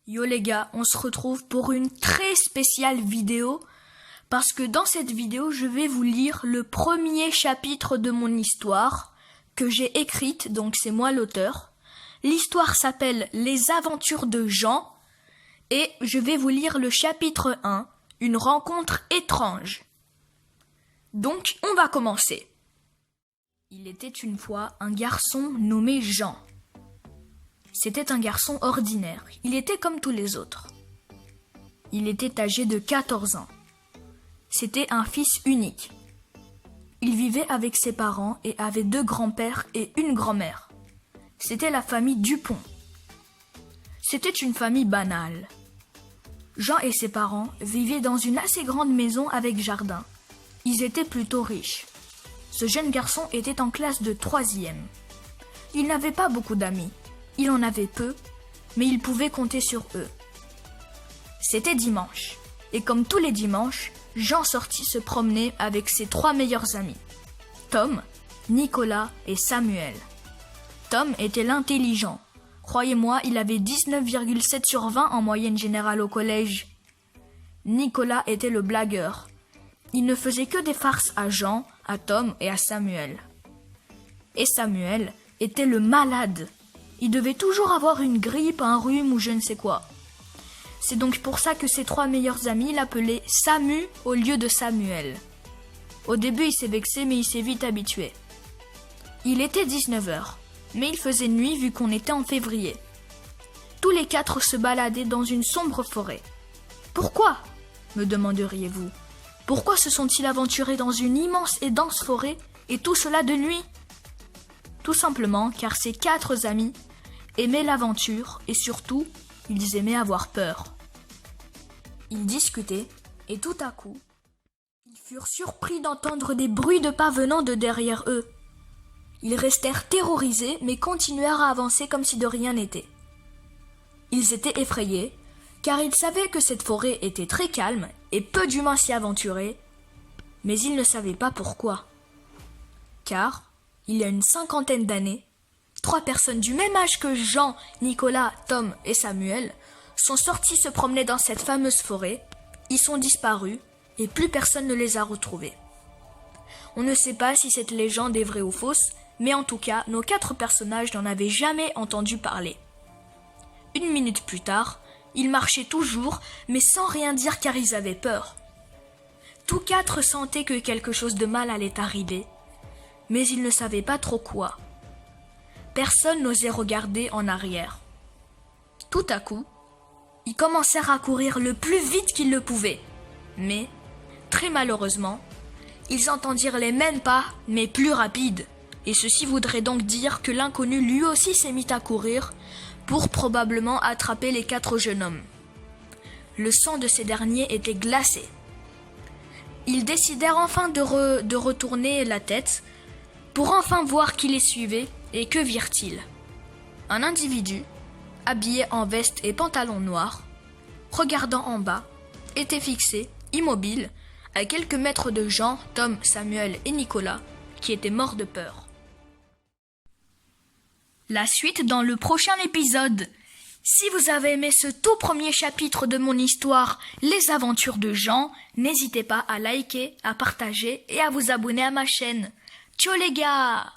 Yo les gars, on se retrouve pour une très spéciale vidéo parce que dans cette vidéo, je vais vous lire le premier chapitre de mon histoire que j'ai écrite, donc c'est moi l'auteur. L'histoire s'appelle Les aventures de Jean et je vais vous lire le chapitre 1, une rencontre étrange. Donc, on va commencer. Il était une fois un garçon nommé Jean. C'était un garçon ordinaire, il était comme tous les autres. Il était âgé de 14 ans. C'était un fils unique. Il vivait avec ses parents et avait 2 grands-pères et une grand-mère. C'était la famille Dupont. C'était une famille banale. Jean et ses parents vivaient dans une assez grande maison avec jardin. Ils étaient plutôt riches. Ce jeune garçon était en classe de 3e. Il n'avait pas beaucoup d'amis. Il en avait peu, mais il pouvait compter sur eux. C'était dimanche, et comme tous les dimanches, Jean sortit se promener avec ses 3 meilleurs amis, Tom, Nicolas et Samuel. Tom était l'intelligent. Croyez-moi, il avait 19,7 sur 20 en moyenne générale au collège. Nicolas était le blagueur. Il ne faisait que des farces à Jean, à Tom et à Samuel. Et Samuel était le malade. Il devait toujours avoir une grippe, un rhume ou je ne sais quoi. C'est donc pour ça que ses 3 meilleurs amis l'appelaient Samu au lieu de Samuel. Au début, il s'est vexé, mais il s'est vite habitué. Il était 19h, mais il faisait nuit vu qu'on était en février. Tous les 4 se baladaient dans une sombre forêt. Pourquoi ? Me demanderiez-vous. Pourquoi se sont-ils aventurés dans une immense et dense forêt, et tout cela de nuit ? Tout simplement car ces 4 amis aimaient l'aventure et surtout, ils aimaient avoir peur. Ils discutaient et tout à coup, ils furent surpris d'entendre des bruits de pas venant de derrière eux. Ils restèrent terrorisés mais continuèrent à avancer comme si de rien n'était. Ils étaient effrayés car ils savaient que cette forêt était très calme et peu d'humains s'y aventuraient, mais ils ne savaient pas pourquoi. Car, il y a une 50aine d'années, 3 personnes du même âge que Jean, Nicolas, Tom et Samuel sont sortis se promener dans cette fameuse forêt, ils sont disparus et plus personne ne les a retrouvés. On ne sait pas si cette légende est vraie ou fausse, mais en tout cas, nos 4 personnages n'en avaient jamais entendu parler. 1 minute plus tard, ils marchaient toujours, mais sans rien dire car ils avaient peur. Tous 4 sentaient que quelque chose de mal allait arriver, mais ils ne savaient pas trop quoi. Personne n'osait regarder en arrière. Tout à coup, ils commencèrent à courir le plus vite qu'ils le pouvaient. Mais, très malheureusement, ils entendirent les mêmes pas, mais plus rapides. Et ceci voudrait donc dire que l'inconnu lui aussi s'est mis à courir pour probablement attraper les 4 jeunes hommes. Le sang de ces derniers était glacé. Ils décidèrent enfin de retourner la tête pour enfin voir qui les suivait, et que virent-ils ? Un individu, habillé en veste et pantalon noir, regardant en bas, était fixé, immobile, à quelques mètres de Jean, Tom, Samuel et Nicolas, qui étaient morts de peur. La suite dans le prochain épisode. Si vous avez aimé ce tout premier chapitre de mon histoire, Les aventures de Jean, n'hésitez pas à liker, à partager et à vous abonner à ma chaîne. Ciao les gars!